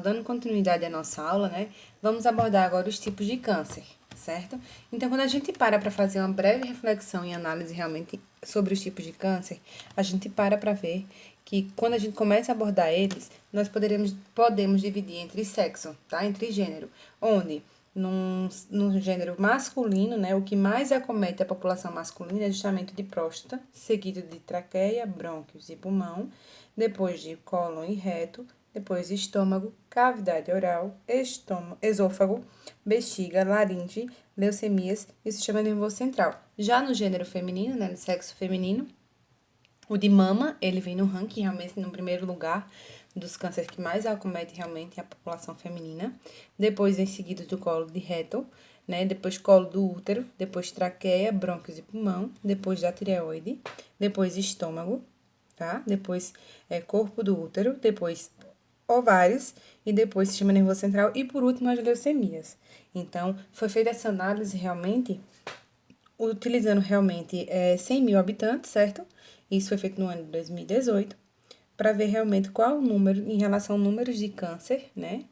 Dando continuidade à nossa aula, né? Vamos abordar agora os tipos de câncer, certo? Então, quando a gente para fazer uma breve reflexão e análise realmente sobre os tipos de câncer, a gente para ver que quando a gente começa a abordar eles, nós podemos dividir entre sexo, tá? Entre gênero, onde no gênero masculino, né, o que mais acomete a população masculina é justamente de próstata, seguido de traqueia, brônquios e pulmão, depois de cólon e reto, depois estômago, cavidade oral, esôfago, bexiga, laringe, leucemias e sistema nervoso central. Já no gênero feminino, né, no sexo feminino, o de mama, ele vem no ranking, realmente, no primeiro lugar dos cânceres que mais acomete realmente a população feminina. Depois vem seguido do colo de reto, né? Depois colo do útero, depois traqueia, brônquios e pulmão, depois da tireoide, depois estômago, tá? Depois corpo do útero, depois ovários e depois sistema nervoso central e por último as leucemias. Então, foi feita essa análise realmente utilizando realmente 100 mil habitantes, certo? Isso foi feito no ano de 2018, para ver realmente qual o número, em relação a números de câncer, né?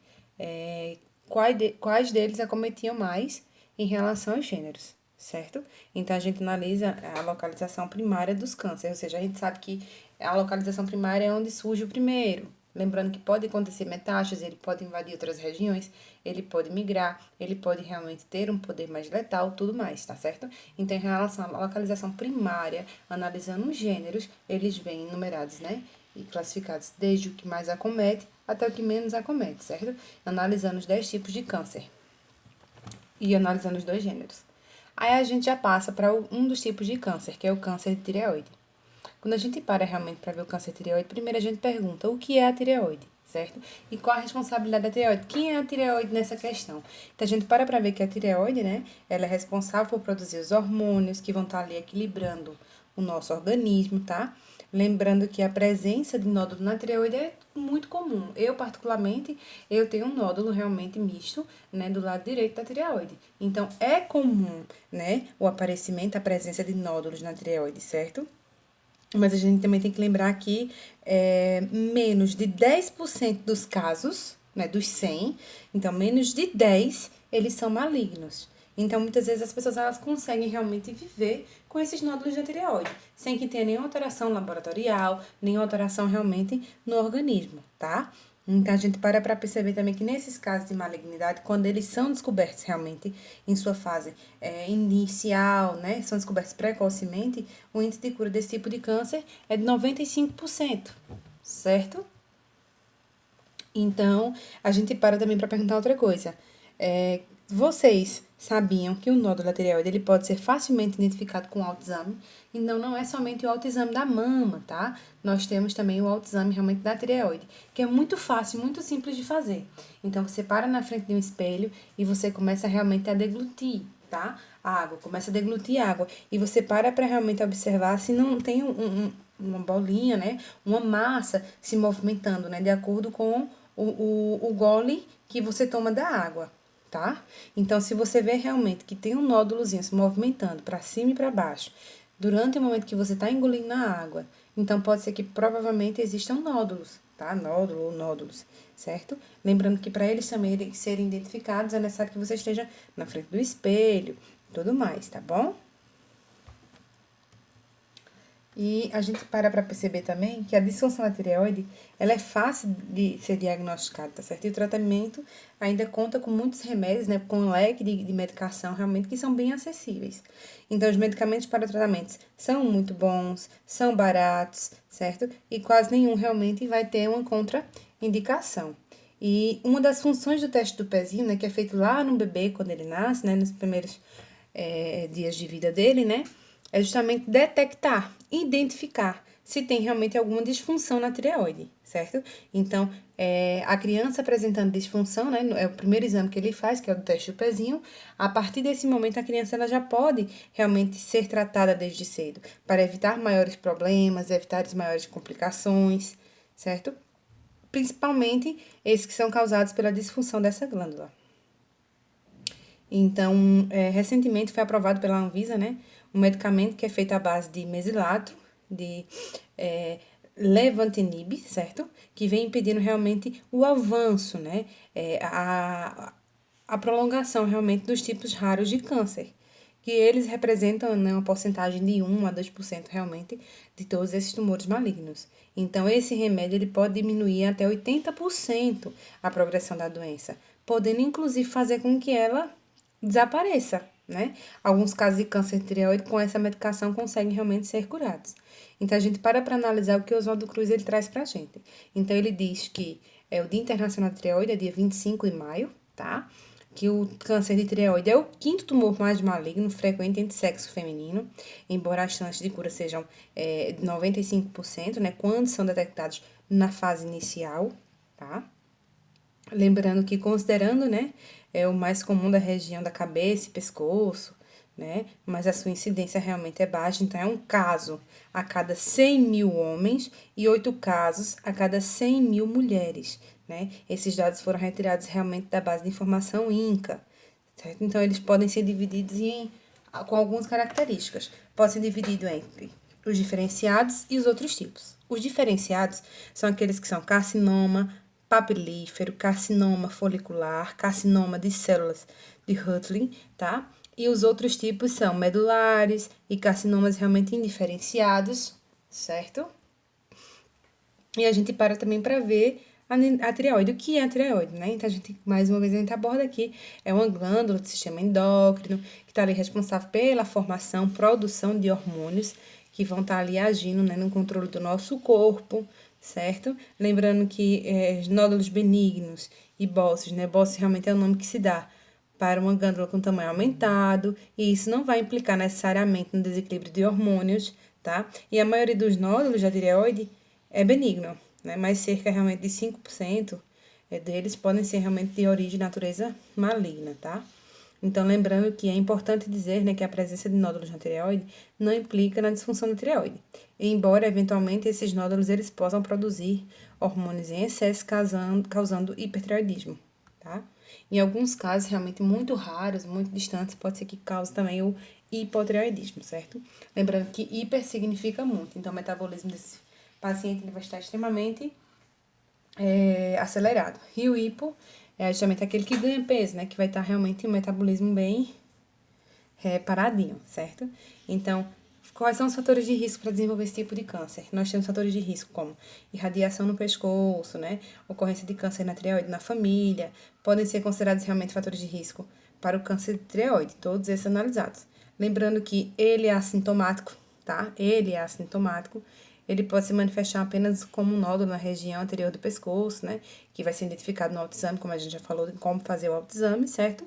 Quais deles acometiam mais em relação aos gêneros, certo? Então, a gente analisa a localização primária dos cânceres, ou seja, a gente sabe que a localização primária é onde surge o primeiro. Lembrando que pode acontecer metástase, ele pode invadir outras regiões, ele pode migrar, ele pode realmente ter um poder mais letal, tudo mais, tá certo? Então, em relação à localização primária, analisando os gêneros, eles vêm numerados, né? E classificados desde o que mais acomete até o que menos acomete, certo? Analisando os 10 tipos de câncer e analisando os dois gêneros. Aí a gente já passa para um dos tipos de câncer, que é o câncer de tireoide. Quando a gente para realmente para ver o câncer de tireoide, primeiro a gente pergunta o que é a tireoide, certo? E qual a responsabilidade da tireoide? Quem é a tireoide nessa questão? Então a gente para ver que a tireoide, né, ela é responsável por produzir os hormônios que vão estar ali equilibrando o nosso organismo, tá? Lembrando que a presença de nódulo na tireoide é muito comum. Eu, particularmente, eu tenho um nódulo realmente misto, né, do lado direito da tireoide. Então, é comum, né, o aparecimento, a presença de nódulos na tireoide, certo? Mas a gente também tem que lembrar que menos de 10% dos casos, né, dos 100, então menos de 10, eles são malignos. Então, muitas vezes as pessoas elas conseguem realmente viver com esses nódulos de tireoide, sem que tenha nenhuma alteração laboratorial, nenhuma alteração realmente no organismo, tá? Então, a gente para perceber também que nesses casos de malignidade, quando eles são descobertos realmente em sua fase inicial, né, são descobertos precocemente, o índice de cura desse tipo de câncer é de 95%, certo? Então, a gente para também para perguntar outra coisa. Vocês sabiam que o nódulo da tireoide ele pode ser facilmente identificado com o autoexame? Então, não é somente o autoexame da mama, tá? Nós temos também o autoexame realmente da tireoide, que é muito fácil, muito simples de fazer. Então, você para na frente de um espelho e você começa realmente a deglutir, tá? A água, começa a deglutir água. E você para realmente observar se não tem uma bolinha, né? Uma massa se movimentando, né? De acordo com o gole que você toma da água, tá? Então, se você vê realmente que tem um nódulozinho se movimentando para cima e para baixo, durante o momento que você está engolindo a água, então pode ser que provavelmente existam nódulos, tá? Nódulo ou nódulos, certo? Lembrando que para eles também serem identificados é necessário que você esteja na frente do espelho e tudo mais, tá bom? E a gente para perceber também que a disfunção da tireoide, ela é fácil de ser diagnosticada, tá certo? E o tratamento ainda conta com muitos remédios, né? Com um leque de medicação realmente que são bem acessíveis. Então, os medicamentos para tratamentos são muito bons, são baratos, certo? E quase nenhum realmente vai ter uma contraindicação. E uma das funções do teste do pezinho, né? Que é feito lá no bebê, quando ele nasce, né? Nos primeiros dias de vida dele, né? É justamente detectar, identificar se tem realmente alguma disfunção na tireoide, certo? Então, a criança apresentando disfunção, né, é o primeiro exame que ele faz, que é o teste do pezinho. A partir desse momento, a criança ela já pode realmente ser tratada desde cedo, para evitar maiores problemas, evitar as maiores complicações, certo? Principalmente esses que são causados pela disfunção dessa glândula. Então, recentemente foi aprovado pela Anvisa, né, um medicamento que é feito à base de mesilato, de levantinib, certo? Que vem impedindo realmente o avanço, né? A prolongação realmente dos tipos raros de câncer, que eles representam, né, uma porcentagem de 1 a 2% realmente de todos esses tumores malignos. Então, esse remédio ele pode diminuir até 80% a progressão da doença, podendo inclusive fazer com que ela desapareça, né? Alguns casos de câncer de tireoide com essa medicação conseguem realmente ser curados. Então, a gente para analisar o que o Oswaldo Cruz ele traz pra gente. Então, ele diz que o Dia Internacional da Tireoide é dia 25 de maio, tá? Que o câncer de tireoide é o quinto tumor mais maligno frequente entre sexo feminino, embora as chances de cura sejam 95%, né, quando são detectados na fase inicial, tá? Lembrando que, considerando, né, é o mais comum da região da cabeça e pescoço, né, mas a sua incidência realmente é baixa, então é um caso a cada 100 mil homens e 8 casos a cada 100 mil mulheres, né? Esses dados foram retirados realmente da base de informação INCA, certo? Então, eles podem ser divididos com algumas características. Pode ser dividido entre os diferenciados e os outros tipos. Os diferenciados são aqueles que são carcinoma papilífero, carcinoma folicular, carcinoma de células de Hodgkin, tá? E os outros tipos são medulares e carcinomas realmente indiferenciados, certo? E a gente para também para ver a tireoide. O que é a tireoide, né? Então, mais uma vez, a gente aborda aqui, é uma glândula do sistema endócrino, que está ali responsável pela formação, produção de hormônios, que vão estar ali agindo, né, no controle do nosso corpo, certo? Lembrando que nódulos benignos e bócios, né? Bócio realmente é o nome que se dá para uma glândula com tamanho aumentado, e isso não vai implicar necessariamente no desequilíbrio de hormônios, tá? E a maioria dos nódulos da tireoide é benigno, né? Mas cerca realmente de 5% deles podem ser realmente de origem de natureza maligna, tá? Então, lembrando que é importante dizer, né, que a presença de nódulos na tireoide não implica na disfunção da tireoide, embora, eventualmente, esses nódulos eles possam produzir hormônios em excesso, causando hipertireoidismo, tá? Em alguns casos, realmente muito raros, muito distantes, pode ser que cause também o hipotireoidismo, certo? Lembrando que hiper significa muito, então o metabolismo desse paciente ele vai estar extremamente acelerado. E o hipo é justamente aquele que ganha peso, né? Que vai estar realmente um metabolismo bem paradinho, certo? Então, quais são os fatores de risco para desenvolver esse tipo de câncer? Nós temos fatores de risco como irradiação no pescoço, né? Ocorrência de câncer na tireoide na família, podem ser considerados realmente fatores de risco para o câncer de tireoide, todos esses analisados. Lembrando que ele é assintomático, tá? Ele é assintomático. Ele pode se manifestar apenas como um nódulo na região anterior do pescoço, né? Que vai ser identificado no autoexame, como a gente já falou de como fazer o autoexame, certo?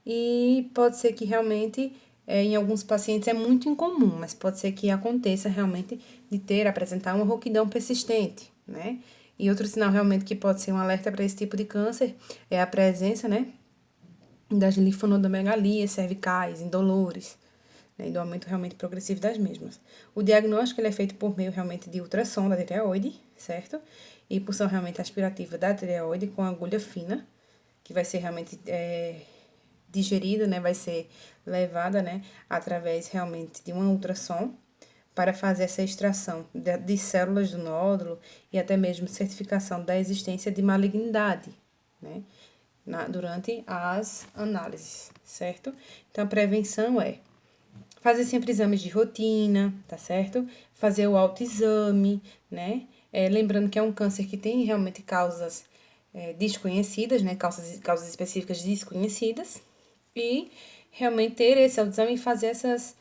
E pode ser que realmente, em alguns pacientes é muito incomum, mas pode ser que aconteça realmente de apresentar uma rouquidão persistente, né? E outro sinal realmente que pode ser um alerta para esse tipo de câncer é a presença, né, das linfonodomegalias cervicais, indolores, né, e do aumento realmente progressivo das mesmas. O diagnóstico ele é feito por meio realmente de ultrassom da tireoide, certo? E punção realmente aspirativa da tireoide com agulha fina, que vai ser realmente digerida, né, vai ser levada, né, através realmente de uma ultrassom para fazer essa extração de células do nódulo e até mesmo certificação da existência de malignidade, né, durante as análises, certo? Então, a prevenção é fazer sempre exames de rotina, tá certo? Fazer o autoexame, né? Lembrando que é um câncer que tem realmente causas desconhecidas, né? Causas específicas desconhecidas. E realmente ter esse autoexame e fazer essas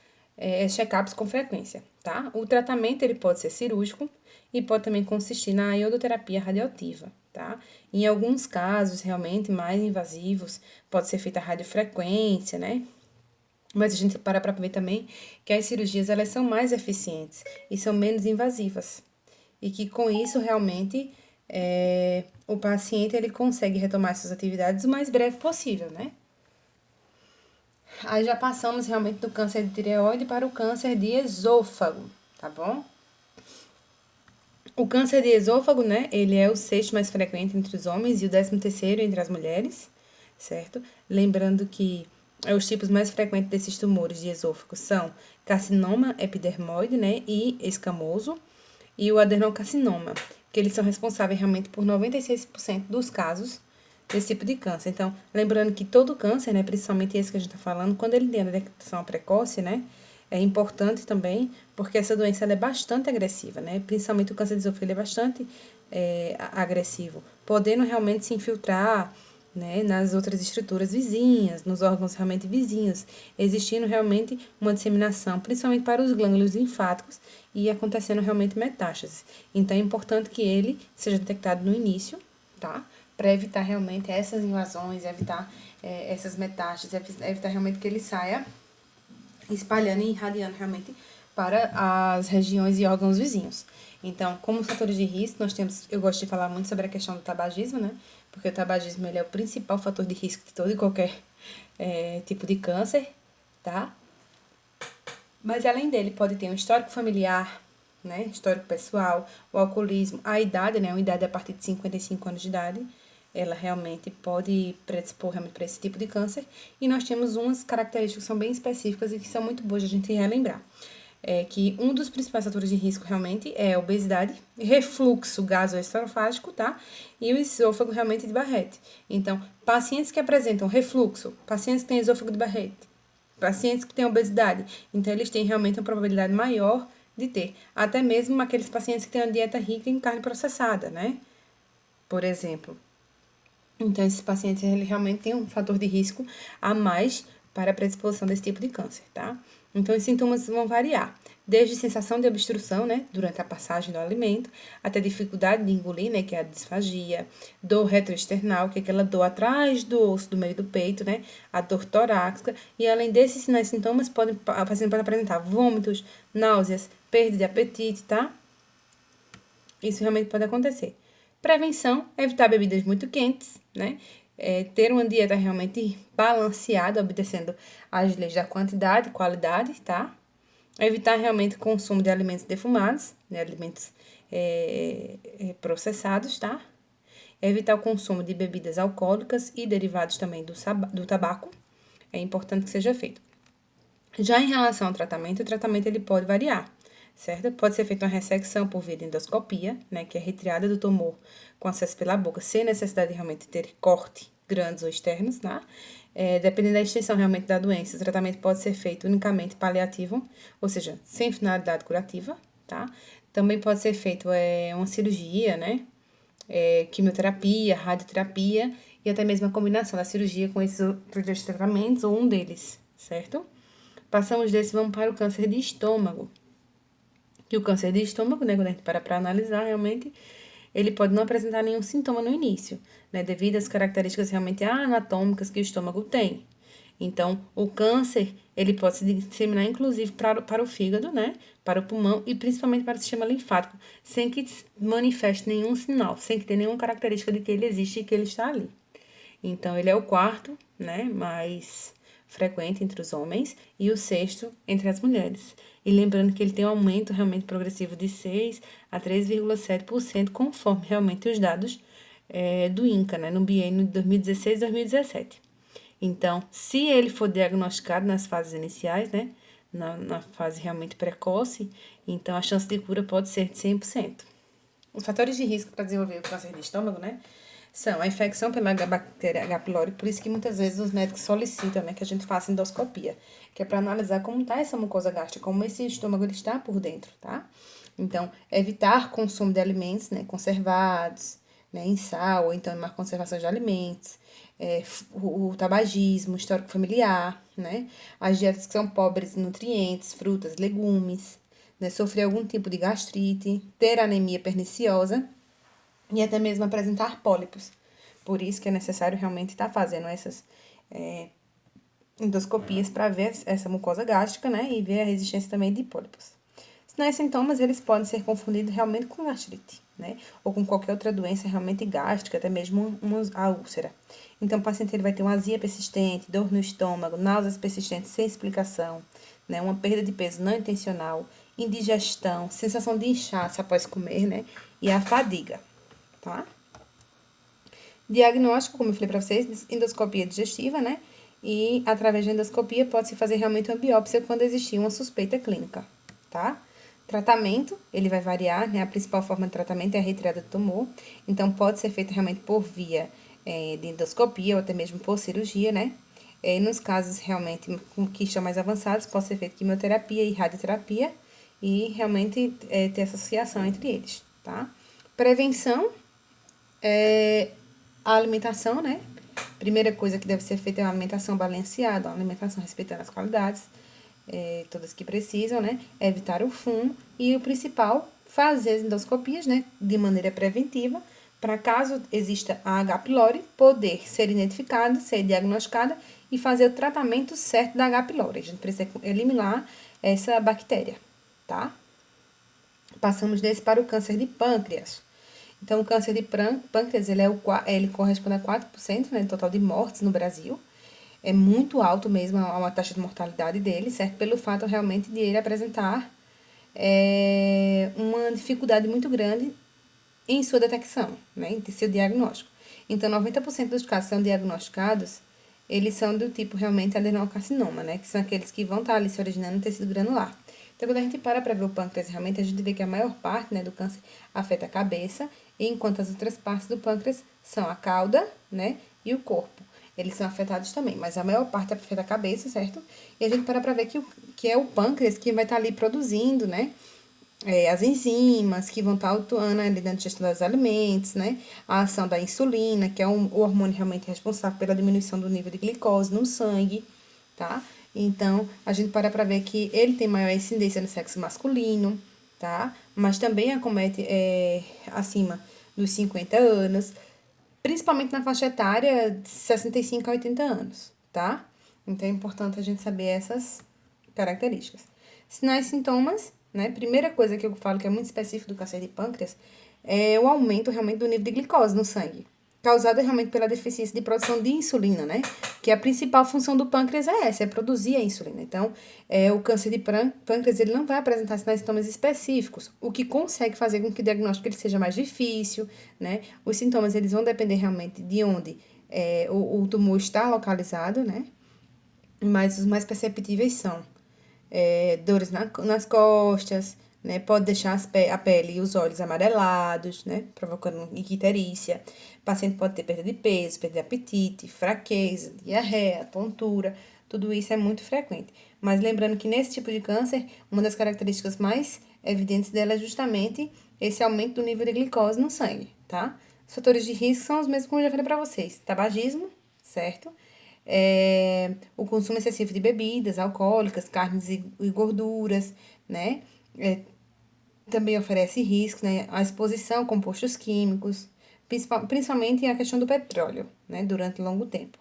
check-ups com frequência, tá? O tratamento, ele pode ser cirúrgico e pode também consistir na iodoterapia radioativa, tá? Em alguns casos, realmente mais invasivos, pode ser feita a radiofrequência, né? Mas a gente para ver também que as cirurgias, elas são mais eficientes e são menos invasivas. E que com isso, realmente, o paciente, ele consegue retomar suas atividades o mais breve possível, né? Aí já passamos realmente do câncer de tireoide para o câncer de esôfago, tá bom? O câncer de esôfago, né, ele é o sexto mais frequente entre os homens e o 13º entre as mulheres, certo? Lembrando que os tipos mais frequentes desses tumores de esôfago são carcinoma epidermoide, né, e escamoso. e o adenocarcinoma, que eles são responsáveis realmente por 96% dos casos desse tipo de câncer. Então, lembrando que todo câncer, né, principalmente esse que a gente está falando, quando ele tem a detecção precoce, né, é importante também, porque essa doença ela é bastante agressiva, né, principalmente o câncer de esôfago, ele é bastante agressivo, podendo realmente se infiltrar, né, nas outras estruturas vizinhas, nos órgãos realmente vizinhos, existindo realmente uma disseminação, principalmente para os glândulos linfáticos e acontecendo realmente metástase. Então, é importante que ele seja detectado no início, tá? Para evitar realmente essas invasões, evitar essas metástases, evitar realmente que ele saia espalhando e irradiando realmente para as regiões e órgãos vizinhos. Então, como fatores de risco, nós temos, eu gosto de falar muito sobre a questão do tabagismo, né? Porque o tabagismo ele é o principal fator de risco de todo e qualquer tipo de câncer, tá? Mas além dele, pode ter um histórico familiar, né? Histórico pessoal, o alcoolismo, a idade, né? Uma idade a partir de 55 anos de idade, ela realmente pode predispor realmente para esse tipo de câncer. E nós temos umas características que são bem específicas e que são muito boas de a gente relembrar. É que um dos principais fatores de risco realmente é a obesidade, refluxo gastroesofágico, tá? E o esôfago realmente de Barrett. Então, pacientes que apresentam refluxo, pacientes que têm esôfago de Barrett, pacientes que têm obesidade, então eles têm realmente uma probabilidade maior de ter. Até mesmo aqueles pacientes que têm uma dieta rica em carne processada, né? Por exemplo. Então, esses pacientes eles realmente têm um fator de risco a mais para a predisposição desse tipo de câncer, tá? Então, os sintomas vão variar, desde sensação de obstrução, né, durante a passagem do alimento, até dificuldade de engolir, né, que é a disfagia, dor retroesternal, que é aquela dor atrás do osso do meio do peito, né, a dor torácica, e além desses sinais e sintomas, a paciente pode apresentar vômitos, náuseas, perda de apetite, tá? Isso realmente pode acontecer. Prevenção, evitar bebidas muito quentes, né? Ter uma dieta realmente balanceada, obedecendo às leis da quantidade e qualidade, tá? Evitar realmente o consumo de alimentos defumados, né? Alimentos processados, tá? Evitar o consumo de bebidas alcoólicas e derivados também do tabaco. É importante que seja feito. Já em relação ao tratamento, o tratamento ele pode variar, certo? Pode ser feita uma ressecção por via de endoscopia, né, que é a retirada do tumor com acesso pela boca, sem necessidade de realmente ter corte grandes ou externos, tá? Dependendo da extensão realmente da doença, o tratamento pode ser feito unicamente paliativo, ou seja, sem finalidade curativa, tá? Também pode ser feito uma cirurgia, né? Quimioterapia, radioterapia e até mesmo a combinação da cirurgia com esses outros dois tratamentos ou um deles, certo? Passamos desse, vamos para o câncer de estômago. Que o câncer de estômago, né, quando a gente para analisar, realmente, ele pode não apresentar nenhum sintoma no início, né, devido às características realmente anatômicas que o estômago tem. Então, o câncer, ele pode se disseminar, inclusive, para o fígado, né, para o pulmão e principalmente para o sistema linfático, sem que manifeste nenhum sinal, sem que tenha nenhuma característica de que ele existe e que ele está ali. Então, ele é o quarto, né, mais frequente entre os homens e o sexto entre as mulheres. E lembrando que ele tem um aumento realmente progressivo de 6 a 3,7%, conforme realmente os dados do INCA, né, no biênio de 2016 e 2017. Então, se ele for diagnosticado nas fases iniciais, né, na fase realmente precoce, então a chance de cura pode ser de 100%. Os fatores de risco para desenvolver o câncer de estômago, né, são a infecção pela bactéria H. pylori, por isso que muitas vezes os médicos solicitam, né, que a gente faça endoscopia, que é para analisar como está essa mucosa gástrica, como esse estômago ele está por dentro, tá? Então, evitar consumo de alimentos, né, conservados, né, em sal, ou então em má conservação de alimentos, o tabagismo, o histórico familiar, né, as dietas que são pobres em nutrientes, frutas, legumes, né, sofrer algum tipo de gastrite, ter anemia perniciosa, e até mesmo apresentar pólipos. Por isso que é necessário realmente estar fazendo essas endoscopias para ver essa mucosa gástrica, né? E ver a resistência também de pólipos. Sinais e sintomas, eles podem ser confundidos realmente com gastrite, né? Ou com qualquer outra doença realmente gástrica, até mesmo a úlcera. Então, o paciente ele vai ter uma azia persistente, dor no estômago, náuseas persistentes sem explicação, né? Uma perda de peso não intencional, indigestão, sensação de inchaço após comer, né? E a fadiga, tá? Diagnóstico, como eu falei para vocês, endoscopia digestiva, né? E através da endoscopia pode-se fazer realmente uma biópsia quando existir uma suspeita clínica, tá? Tratamento, ele vai variar, né? A principal forma de tratamento é a retirada do tumor. Então, pode ser feito realmente por via de endoscopia ou até mesmo por cirurgia, né? Nos casos realmente que estão mais avançados, pode ser feito quimioterapia e radioterapia e realmente ter essa associação entre eles, tá? Prevenção é a alimentação, né? Primeira coisa que deve ser feita é uma alimentação balanceada, uma alimentação respeitando as qualidades, todas que precisam, né? Evitar o fumo e o principal, fazer as endoscopias, né? De maneira preventiva, para caso exista a H. pylori, poder ser identificada, ser diagnosticada e fazer o tratamento certo da H. pylori. A gente precisa eliminar essa bactéria, tá? Passamos desse para o câncer de pâncreas. Então, o câncer de pâncreas, ele corresponde a 4%, né, do total de mortes no Brasil. É muito alto mesmo a taxa de mortalidade dele, certo? Pelo fato realmente de ele apresentar uma dificuldade muito grande em sua detecção, né, em seu diagnóstico. Então, 90% dos casos que são diagnosticados, eles são do tipo realmente adenocarcinoma, né, que são aqueles que vão estar ali se originando no tecido granular. Então, quando a gente para ver o pâncreas, realmente a gente vê que a maior parte, né, do câncer afeta a cabeça, enquanto as outras partes do pâncreas são a cauda, né, e o corpo. Eles são afetados também, mas a maior parte afeta a cabeça, certo? E a gente para ver que é o pâncreas que vai estar ali produzindo, né, as enzimas que vão estar atuando ali na digestão dos alimentos, né? A ação da insulina, que é o hormônio realmente responsável pela diminuição do nível de glicose no sangue, tá? Então, a gente para ver que ele tem maior incidência no sexo masculino, tá? Mas também acomete acima dos 50 anos, principalmente na faixa etária de 65 a 80 anos, tá? Então, é importante a gente saber essas características. Sinais e sintomas, né? Primeira coisa que eu falo que é muito específico do câncer de pâncreas é o aumento realmente do nível de glicose no sangue, causado realmente pela deficiência de produção de insulina, né? Que a principal função do pâncreas é essa, é produzir a insulina. Então, o câncer de pâncreas, ele não vai apresentar sinais e sintomas específicos, o que consegue fazer com que o diagnóstico ele seja mais difícil, né? Os sintomas, eles vão depender realmente de onde o tumor está localizado, né? Mas os mais perceptíveis são dores nas costas, né? Pode deixar a pele e os olhos amarelados, né? Provocando icterícia. O paciente pode ter perda de peso, perda de apetite, fraqueza, diarreia, tontura. Tudo isso é muito frequente. Mas lembrando que nesse tipo de câncer, uma das características mais evidentes dela é justamente esse aumento do nível de glicose no sangue, tá? Os fatores de risco são os mesmos que eu já falei para vocês. Tabagismo, certo? O consumo excessivo de bebidas alcoólicas, carnes e gorduras, né? Também oferece riscos, né? A exposição a compostos químicos, principalmente a questão do petróleo, né? Durante longo tempo.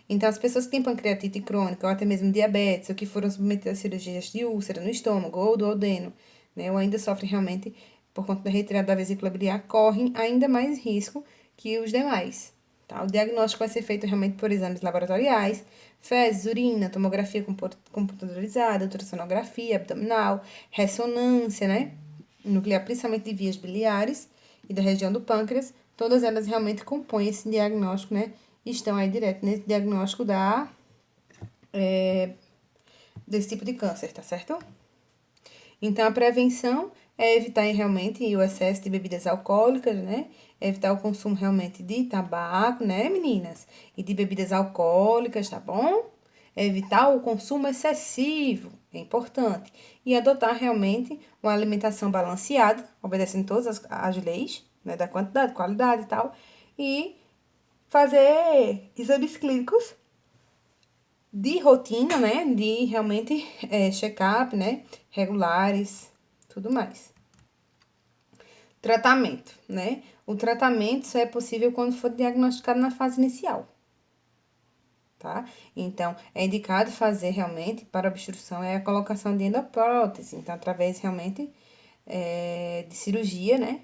Então, as pessoas que têm pancreatite crônica ou até mesmo diabetes ou que foram submetidas a cirurgias de úlcera no estômago ou do duodeno, né? Ou ainda sofrem realmente por conta da retirada da vesícula biliar, correm ainda mais risco que os demais. Tá? O diagnóstico vai ser feito realmente por exames laboratoriais, fezes, urina, tomografia computadorizada, ultrassonografia abdominal, ressonância, né? Nuclear, principalmente de vias biliares e da região do pâncreas. Todas elas realmente compõem esse diagnóstico, né? E estão aí direto nesse diagnóstico desse tipo de câncer, tá certo? Então, a prevenção é evitar realmente o excesso de bebidas alcoólicas, né? Evitar o consumo realmente de tabaco, né, meninas? E de bebidas alcoólicas, tá bom? Evitar o consumo excessivo, é importante. E adotar realmente uma alimentação balanceada, obedecendo todas as leis, né, da quantidade, qualidade e tal. E fazer exames clínicos de rotina, né? De realmente check-up, né? Regulares, tudo mais. Tratamento, né? O tratamento só é possível quando for diagnosticado na fase inicial, tá? Então, é indicado fazer realmente para obstrução a colocação de endoprótese. Então, através realmente de cirurgia, né?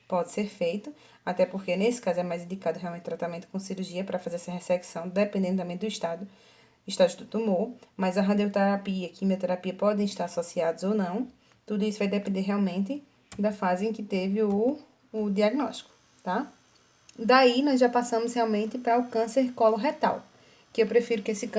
Pode ser feito, até porque nesse caso é mais indicado realmente tratamento com cirurgia para fazer essa ressecção, dependendo também do estágio do tumor, mas a radioterapia e a quimioterapia podem estar associados ou não. Tudo isso vai depender realmente da fase em que teve o diagnóstico, tá? Daí, nós já passamos realmente para o câncer coloretal, que eu prefiro que esse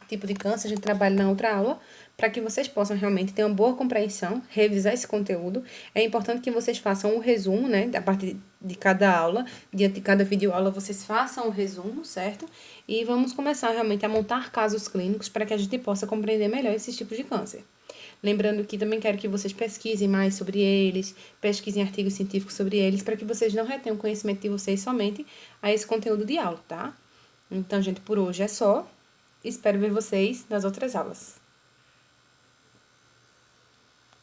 tipo de câncer a gente trabalhe na outra aula, para que vocês possam realmente ter uma boa compreensão, revisar esse conteúdo. É importante que vocês façam um resumo, né, a partir de cada aula, diante de cada videoaula, vocês façam um resumo, certo? E vamos começar realmente a montar casos clínicos para que a gente possa compreender melhor esses tipos de câncer. Lembrando que também quero que vocês pesquisem mais sobre eles, pesquisem artigos científicos sobre eles, para que vocês não retenham o conhecimento de vocês somente a esse conteúdo de aula, tá? Então, gente, por hoje é só. Espero ver vocês nas outras aulas.